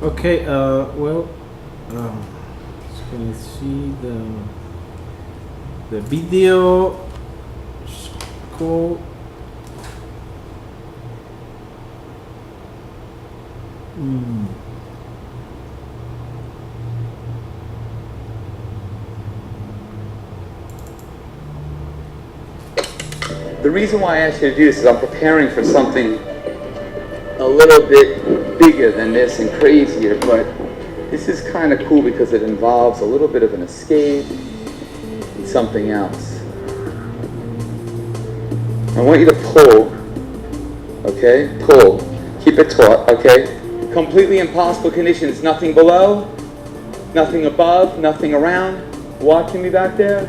Okay, well, um, can you see the video call? Mm. The reason why I asked you to do this is I'm preparing for something a little bit bigger than this and crazier, but this is kind of cool because it involves a little bit of an escape and something else. I want you to pull, okay? Pull. Keep it taut, okay? Completely impossible conditions. Nothing below, nothing above, nothing around. Watching me back there?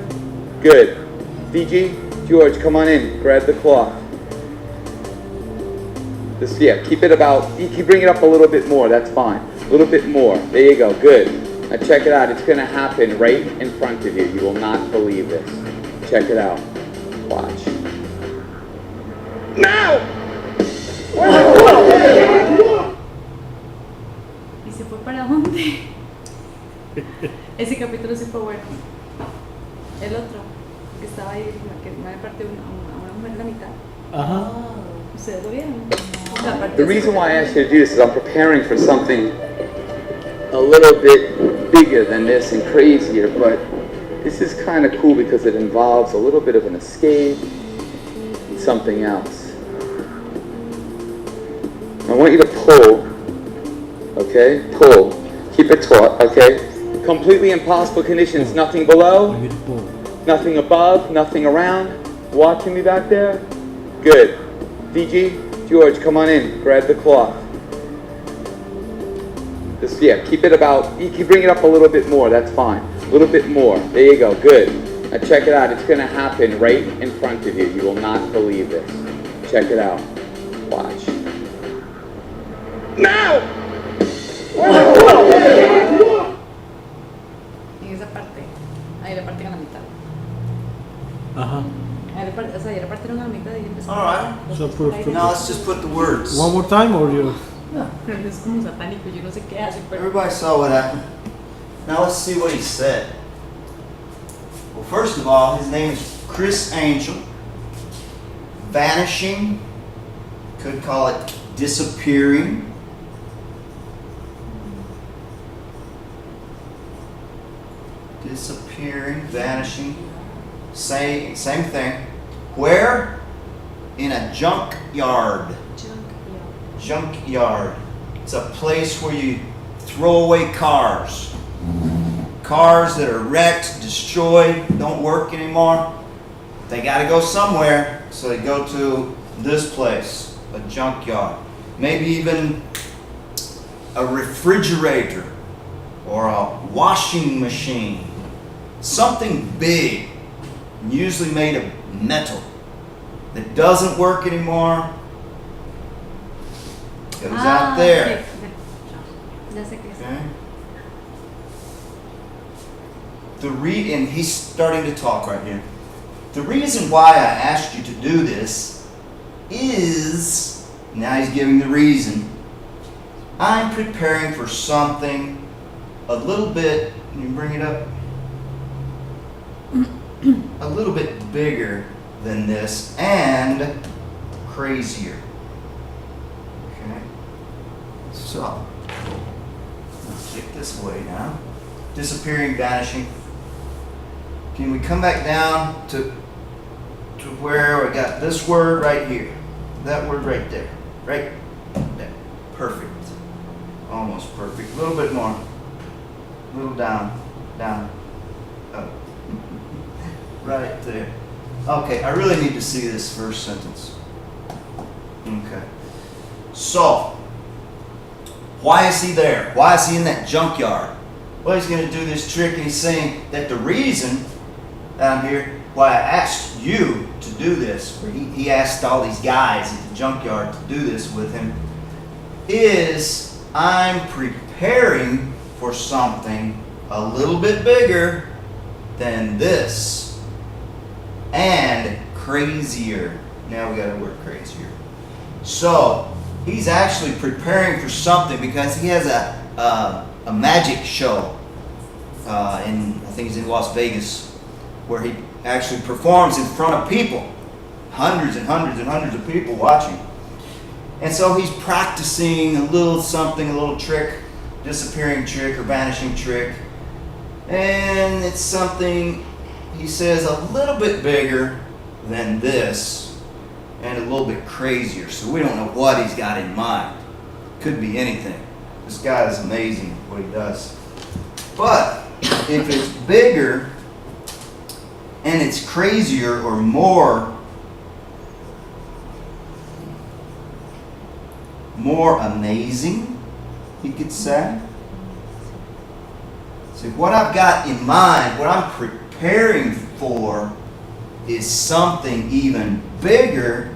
Good. DG, George, come on in. Grab the cloth. Just, yeah, keep it about, you can bring it up a little bit more. That's fine. A little bit more. There you go. Good. Now check it out. It's going to happen right in front of you. You will not believe this. Check it out. Watch. Now! ¿Y se fue para dónde? Ese capítulo sí fue bueno. El otro, que estaba ahí, que no había parte a una mujer en la mitad. Ajá. ¿Ustedes lo vieron? The reason why I asked you to do this is I'm preparing for something a little bit bigger than this and crazier, but this is kind of cool because it involves a little bit of an escape and something else. I want you to pull, okay? Pull. Keep it taut, okay? Completely impossible conditions. Nothing below, nothing above, nothing around. Watching me back there? Good. DG, George, come on in. Grab the cloth. Just, yeah, keep it about, you can bring it up a little bit more. That's fine. A little bit more. There you go. Good. Now check it out. It's going to happen right in front of you. You will not believe this. Check it out. Watch. Now! En esa parte, ahí la parten a la mitad. Ajá. O sea, ahí la partieron a la mitad y empezaron. Alright. So Now let's just put the words. one more time, or you? Pero es como satánico, yo no sé qué hace, pero. Everybody saw what happened. Now let's see what he said. Well, first of all, his name is Chris Angel. Vanishing. Could call it disappearing. Disappearing, vanishing. Same thing. Where? In a junkyard. Junkyard. It's a place where you throw away cars. Cars that are wrecked, destroyed, don't work anymore. They got to go somewhere, so they go to this place, a junkyard. Maybe even a refrigerator or a washing machine. Something big, usually made of metal, that doesn't work anymore. Goes out there. Ya sé qué es. Okay. And he's starting to talk right here. The reason why I asked you to do this is, now he's giving the reason, I'm preparing for something a little bit, can you bring it up? A little bit bigger than this and crazier. Okay. So, let's get this away now. Disappearing, vanishing. Can we come back down to where we got this word right here? That word right there. Right there. Perfect. Almost perfect. A little bit more. A little down. Down. Up. Right there. Okay, I really need to see this first sentence. Okay. So, why is he there? Why is he in that junkyard? Well, he's going to do this trick, and he's saying that the reason down here why I asked you to do this, or he asked all these guys at the junkyard to do this with him, is I'm preparing for something a little bit bigger than this. And crazier. Now we got to word crazier. So, he's actually preparing for something because he has a a magic show I think he's in Las Vegas, where he actually performs in front of people, hundreds and hundreds and hundreds of people watching. And so he's practicing a little something, a little trick, disappearing trick or vanishing trick. And it's something, he says, a little bit bigger than this and a little bit crazier. So we don't know what he's got in mind. Could be anything. This guy is amazing what he does. But if it's bigger and it's crazier or more amazing, you could say. See, what I've got in mind, what I'm preparing for, is something even bigger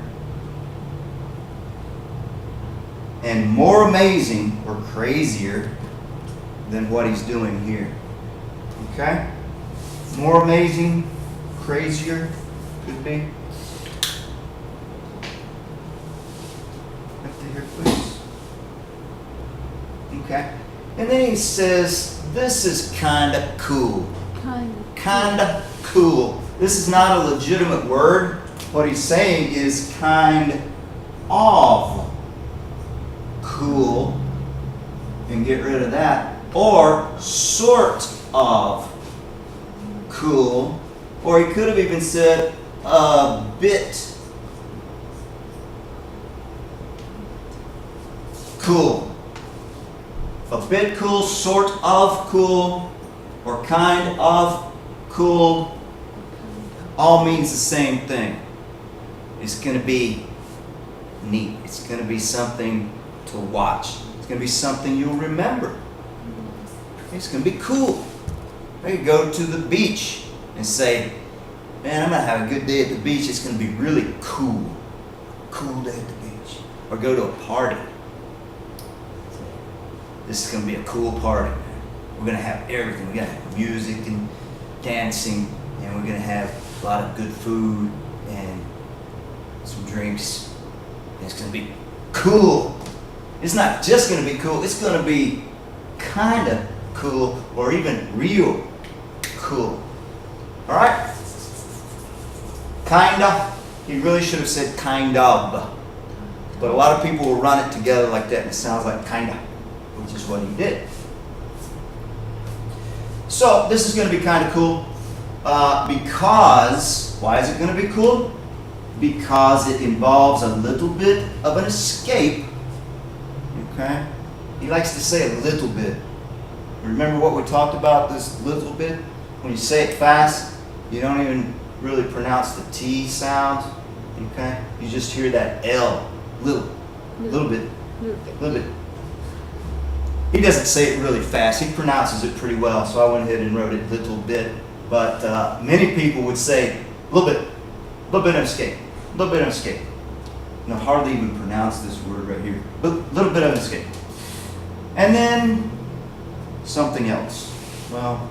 and more amazing or crazier than what he's doing here. Okay? More amazing, crazier, could be. Up to here, please. Okay. And then he says, this is kind of cool. Kind of cool. This is not a legitimate word. What he's saying is kind of cool. And get rid of that. Or sort of cool. Or he could have even said a bit cool. A bit cool, sort of cool, or kind of cool, all means the same thing. It's going to be neat. It's going to be something to watch. It's going to be something you'll remember. It's going to be cool. You go to the beach and say, man, I'm going to have a good day at the beach. It's going to be really cool. Cool day at the beach. Or go to a party. This is going to be a cool party, man. We're going to have everything. We're going to have music and dancing, and we're going to have a lot of good food and some drinks. And it's going to be cool. It's not just going to be cool. It's going to be kind of cool or even real cool. All right? Kinda. He really should have said kind of. But a lot of people will run it together like that, and it sounds like kinda, which is what he did. So this is going to be kind of cool because, why is it going to be cool? Because it involves a little bit of an escape. Okay? He likes to say a little bit. Remember what we talked about, this little bit? When you say it fast, you don't even really pronounce the T sound. Okay? You just hear that L. Little bit. Little bit. He doesn't say it really fast. He pronounces it pretty well, so I went ahead and wrote it little bit. But many people would say little bit of escape, little bit of escape. And I hardly even pronounce this word right here, but little bit of escape. And then something else. Well,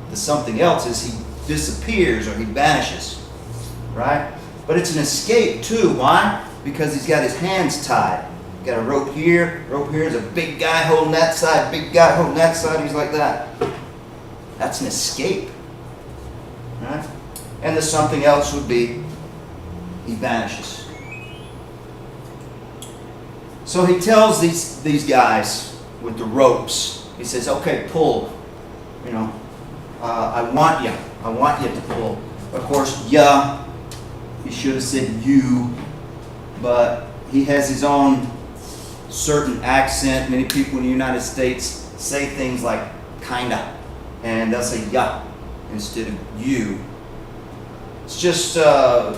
the something else is he disappears or he vanishes, right? But it's an escape too. Why? Because he's got his hands tied. Got a rope here. There's a big guy holding that side, big guy holding that side. He's like that. That's an escape. Right? And the something else would be he vanishes. So he tells these guys with the ropes, he says, okay, pull. You know, I want you to pull. Of course, yeah, he should have said you, but he has his own certain accent. Many people in the United States say things like kinda, and they'll say ya instead of you. It's just the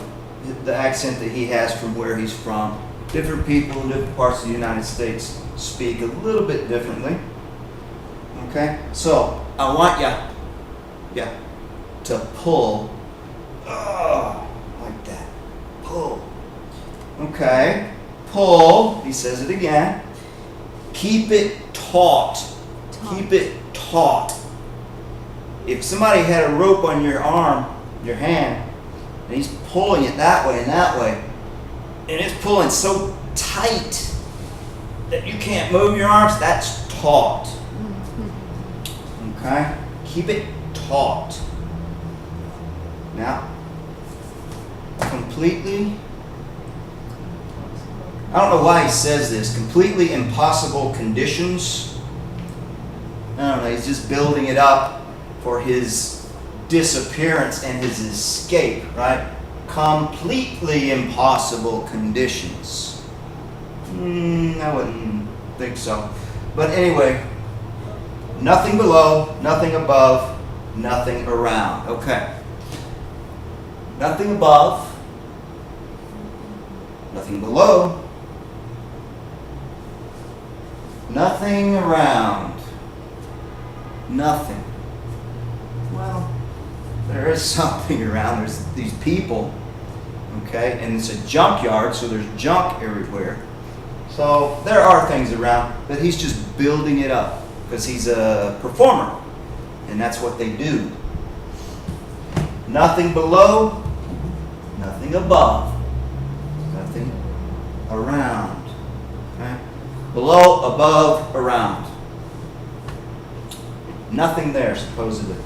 accent that he has from where he's from. Different people in different parts of the United States speak a little bit differently. Okay, so I want ya to pull. Like that. Pull. Okay. Pull, he says it again. Keep it taut. Keep it taut. If somebody had a rope on your arm, your hand, and he's pulling it that way and that way, and it's pulling so tight that you can't move your arms, that's taut. Okay? Keep it taut. Now, completely, I don't know why he says this, completely impossible conditions. I don't know, he's just building it up for his disappearance and his escape, right? Completely impossible conditions. I wouldn't think so. But anyway, nothing below, nothing above, nothing around. Okay. Nothing above, nothing below, nothing around, nothing. Well, there is something around. There's these people, okay? And it's a junkyard, so there's junk everywhere. So there are things around, but he's just building it up because he's a performer, and that's what they do. Nothing below, nothing above, nothing around. Okay? Below, above, around. Nothing there, supposedly.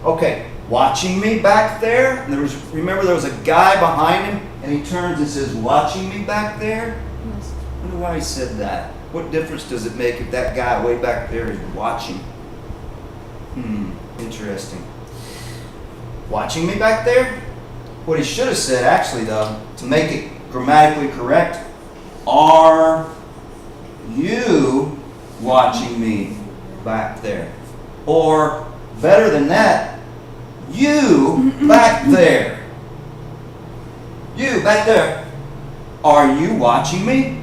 Okay, watching me back there. Remember there was a guy behind him, and he turns and says, "Watching me back there?" Yes. I wonder why he said that. What difference does it make if that guy way back there is watching? Interesting. Watching me back there? What he should have said, actually, though, to make it grammatically correct, are you watching me back there? Or, better than that, you back there. You back there. Are you watching me?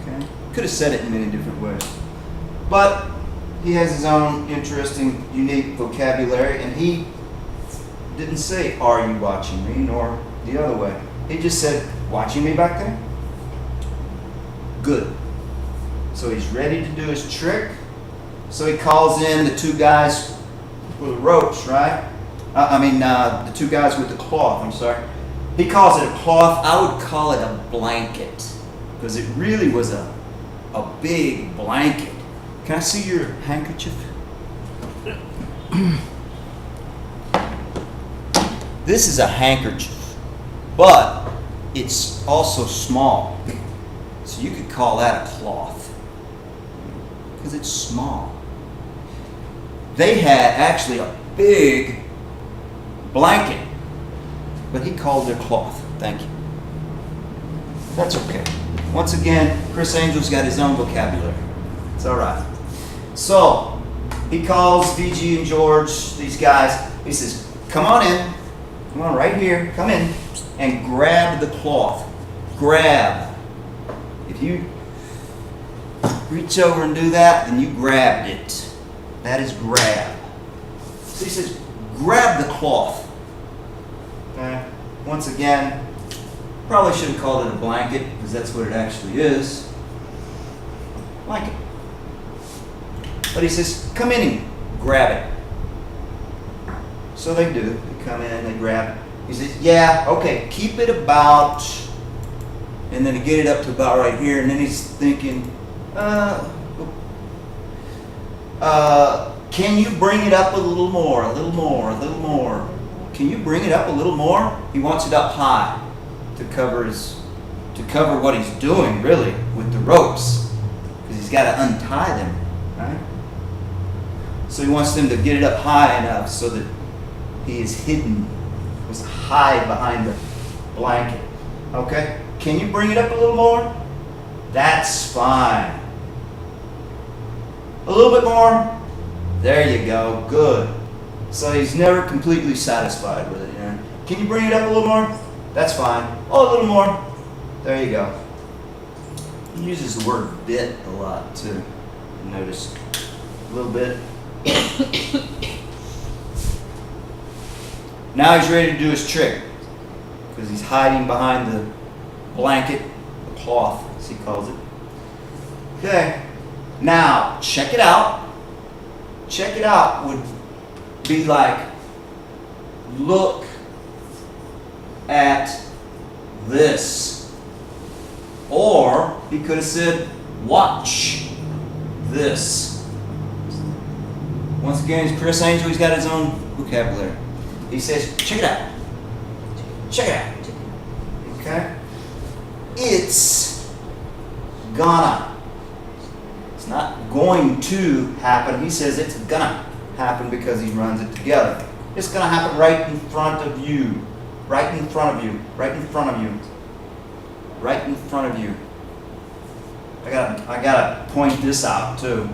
Okay. Could have said it in many different ways. But he has his own interesting, unique vocabulary, and he didn't say, "Are you watching me?" nor the other way. He just said, "Watching me back there?" Good. So he's ready to do his trick. So he calls in the two guys with the ropes, right? The two guys with the cloth, I'm sorry. He calls it a cloth. I would call it a blanket, because it really was a big blanket. Can I see your handkerchief? This is a handkerchief, but it's also small. So you could call that a cloth, because it's small. They had actually a big blanket, but he called it a cloth. Thank you. That's okay. Once again, Criss Angel's got his own vocabulary. It's all right. So he calls VG and George, these guys. He says, "Come on in. Come on, right here. Come in and grab the cloth. Grab. If you reach over and do that, then you grabbed it. That is grab." So he says, "Grab the cloth." Okay. Once again, probably should have called it a blanket, because that's what it actually is. Blanket. But he says, "Come in and grab it." So they do. They come in, they grab it. He says, "Yeah, okay, keep it about," and then to get it up to about right here, and then he's thinking, "Can you bring it up a little more, a little more, a little more? Can you bring it up a little more?" He wants it up high to cover what he's doing, really, with the ropes, because he's got to untie them, right? So he wants them to get it up high enough so that he is hidden, was hide behind the blanket. Okay? Can you bring it up a little more? That's fine. A little bit more? There you go. Good. So he's never completely satisfied with it. You know? Can you bring it up a little more? That's fine. Oh, a little more. There you go. He uses the word bit a lot too. Notice a little bit. Now he's ready to do his trick, because he's hiding behind the blanket, the cloth, as he calls it. Okay. Now, check it out. Check it out would be like, look at this. Or he could have said, watch this. Once again, he's Chris Angel. He's got his own vocabulary. He says, check it out. Check it out. Okay? It's gonna. It's not going to happen. He says it's gonna happen because he runs it together. It's gonna happen right in front of you. Right in front of you. Right in front of you. Right in front of you. I gotta point this out too.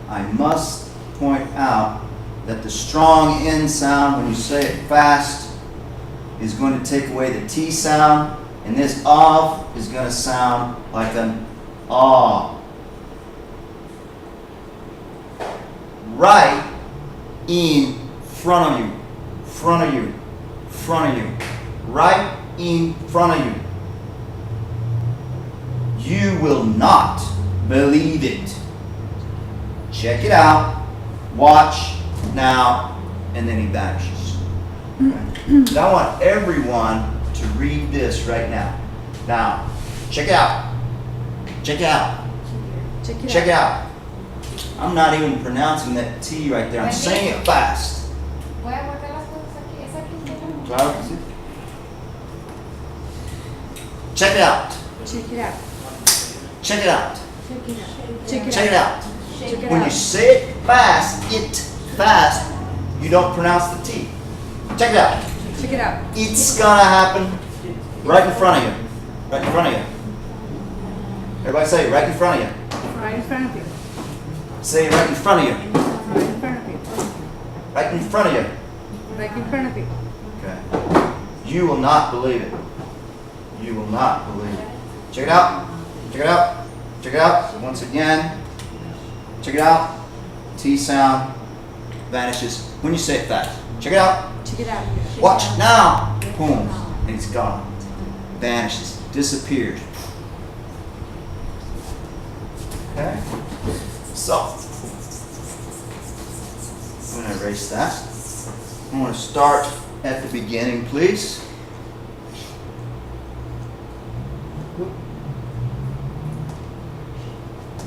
I must point out that the strong N sound when you say it fast is going to take away the T sound, and this of is going to sound like an ah. Right in front of you, front of you, front of you, right in front of you. You will not believe it. Check it out. Watch now, and then he vanishes. Okay. So I want everyone to read this right now. Now, check it out. Check it out. Check it out. I'm not even pronouncing that T right there. I'm saying it fast. Voy a guardar las cosas aquí. Esa aquí se llama. Claro que sí. Check it out. Check it out. Check it out. Check it out. Check it Check it out. out. Check it When you out. say it fast, you don't pronounce the T. Check it out. Check it out. It's gonna happen right in front of you. Right in front of you. Everybody say it, right in front of you. Right in front of you. Say it right in front of you. Right in front of you. Right in front of you. Right in front of you. Okay. You will not believe it. You will not believe it. Check it out. Check it out. Check it out. Once again. Check it out. T sound vanishes when you say it fast. Check it out. Check it out. Watch now. Boom. And it's gone. Vanishes. Disappears. Okay. So, I'm going to erase that. I'm going to start at the beginning, please.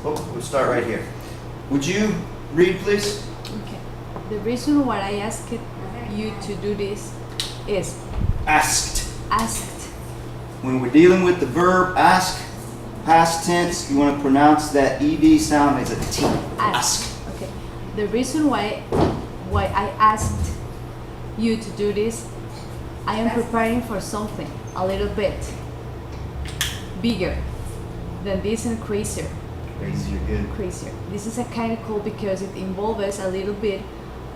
Oh, we'll start right here. Would you read, please? Okay. The reason why I asked you to do this is Asked. asked. When we're dealing with the verb ask, past tense, you want to pronounce that ED sound as a T. Ask. Okay. The reason why I asked you to do this, I am preparing for something a little bit bigger than this and crazier. Crazy, you're good. Crazier. This is a kind of cool because it involves a little bit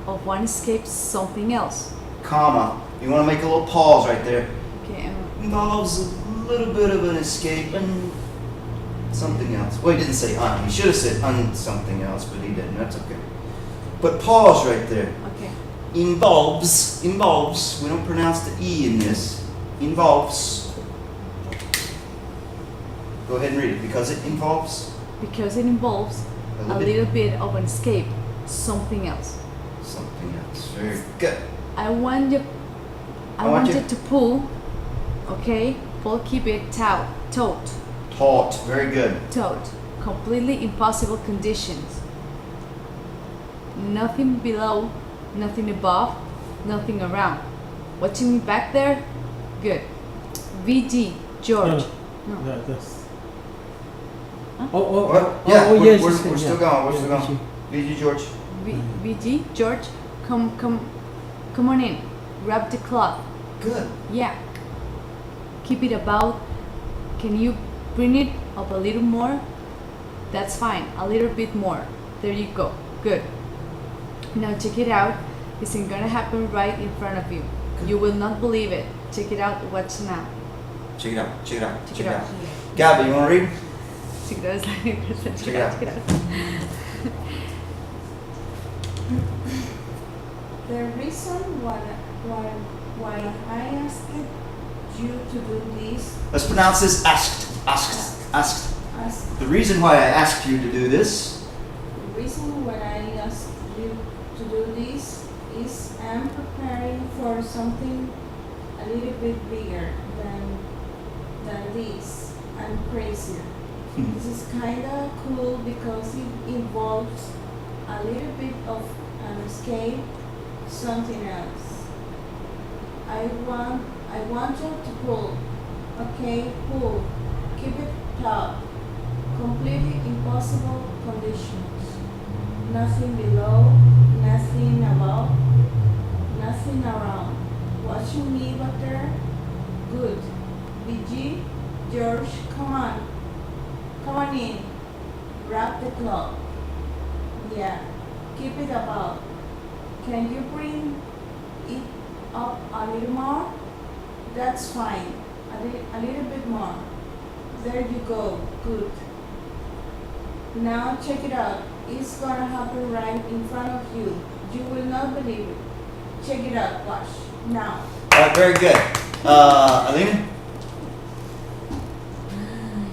of one escapes something else. Comma. You want to make a little pause right there. Okay. Involves a little bit of an escape and something else. Well, he didn't say He should have said something else, but he didn't. That's okay. But pause right there. Okay. Involves. We don't pronounce the E in this. Involves. Go ahead and read it. Because it involves Because it involves a little bit of an escape something else. something else. Very good. I want you to pull, okay? Pull, keep it taut, Taught. Very good. completely impossible conditions. Nothing below, nothing above, nothing around. Watching me back there? Good. VG, George. No. That's. Huh? Yeah, oh, yes, we're yes, still yeah. going. We're still Yeah, going. VG George. VG, George, come on in. Grab the cloth. Good. Yeah. Keep it about. Can you bring it up a little more? That's fine. A little bit more. There you go. Good. Now check it out. It's gonna happen right in front of you. You will not believe it. Check it out. Watch now. Check it out. Check it out. Check it out. Gabby, you want to read? Check it out. Check it out. Check it out. The reason why I asked you to do this, Let's pronounce this asked. Asked. The reason why I asked you to do this. the reason why I asked you to do this is I'm preparing for something a little bit bigger than this. I'm crazier. This is kind of cool because it involves a little bit of an escape, something else. I want you to pull. Okay, pull. Keep it taut. Completely impossible conditions. Nothing below, nothing above, nothing around. Watching me back there? Good. BG, George, come on. Come on in. Grab the clock. Yeah, keep it about. Can you bring it up a little more? That's fine. A little bit more. There you go. Good. Now check it out. It's gonna happen right in front of you. You will not believe it. Check it out. Watch. Now. All right, very good. Alina?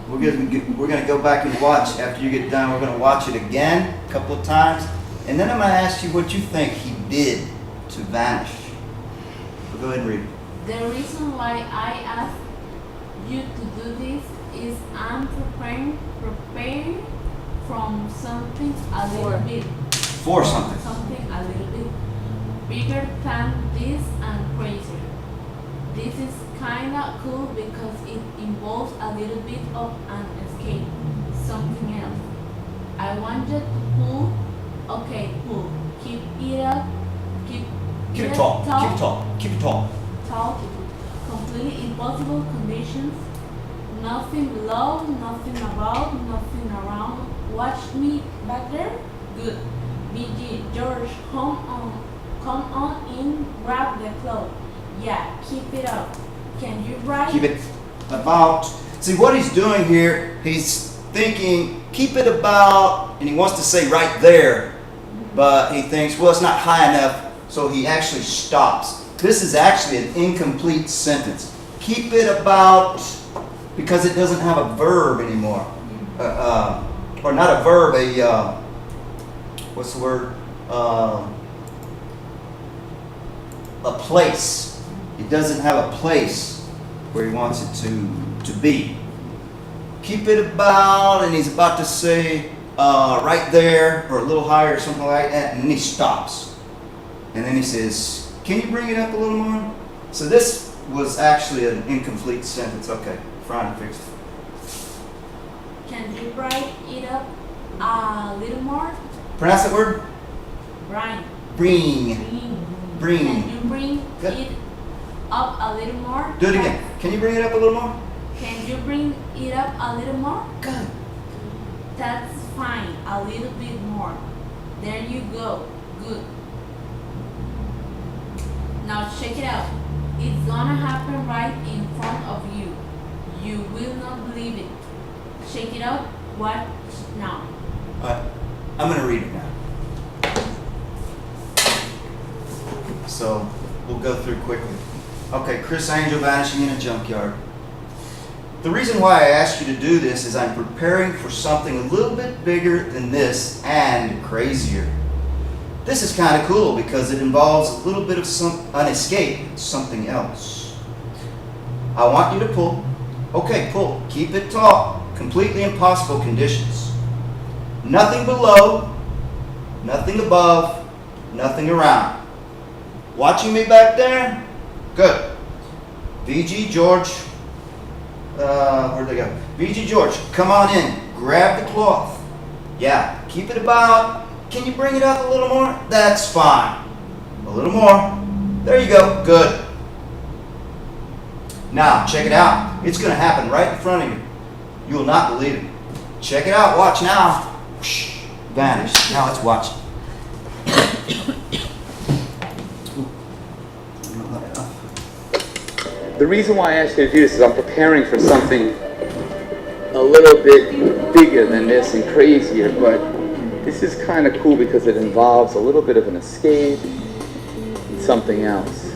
We're gonna go back and watch after you get done. We're gonna watch it again a couple of times, and then I'm gonna ask you what you think he did to vanish. So go ahead and read it. The reason why I asked you to do this is I'm preparing from something a little bit. For something. Something a little bit bigger than this and crazier. This is kinda cool because it involves a little bit of an escape. Something else. I want you to pull. Okay, pull. Keep it up. Keep Keep it tall. Keep it tall. Keep it tall. Tall. Completely impossible conditions. Nothing below, nothing above, nothing around. Watch me back there. Good. BG, George, come on in, grab the cloth. Yeah, keep it up. Can you write? Keep it about. See what he's doing here, he's thinking, keep it about, and he wants to say right there, but he thinks, well, it's not high enough, so he actually stops. This is actually an incomplete sentence. Keep it about, because it doesn't have a verb anymore. Or not a verb, what's the word? A place. It doesn't have a place where he wants it to be. Keep it about, and he's about to say right there, or a little higher, or something like that, and then he stops. And then he says, can you bring it up a little more? So this was actually an incomplete sentence. Okay, Fran fixed it. Can you write it up a little more? Pronounce that word? Brian. Bring. Bring. Can you bring Good. it up a little more? Do it again. Can you bring it up a little more? Can you bring it up a little more? Good. That's fine. A little bit more. There you go. Good. Now check it out. It's gonna happen right in front of you. You will not believe it. Check it out. Watch now. I'm going to read it now. So we'll go through quickly. Okay, Criss Angel vanishing in a junkyard. The reason why I asked you to do this is I'm preparing for something a little bit bigger than this and crazier. This is kind of cool because it involves a little bit of an escape, something else. I want you to pull. Okay, pull. Keep it taut. Completely impossible conditions. Nothing below, nothing above, nothing around. Watching me back there? Good. VG George, where'd they go? VG George, come on in. Grab the cloth. Yeah, keep it about. Can you bring it up a little more? That's fine. A little more. There you go. Good. Now, check it out. It's going to happen right in front of you. You will not believe it. Check it out. Watch now. Whoosh. Vanish. Now let's watch it. The reason why I asked you to do this is I'm preparing for something a little bit bigger than this and crazier, but this is kind of cool because it involves a little bit of an escape and something else.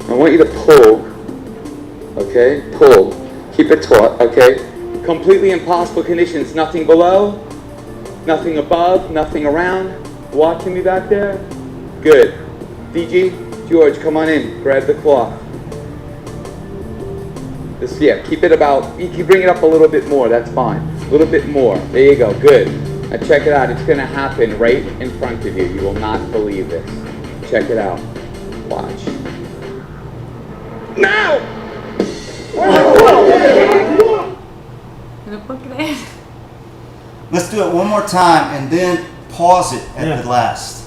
I want you to pull, okay? Pull. Keep it taut, okay? Completely impossible conditions. Nothing below, nothing above, nothing around. Watching me back there? Good. DG, George, come on in. Grab the cloth. Keep it about, you can bring it up a little bit more. That's fine. A little bit more. There you go. Good. Now check it out. It's going to happen right in front of you. You will not believe this. Check it out. Watch. Now! No lo puedo creer. Let's do it one more time and then pause it at Yeah. the last.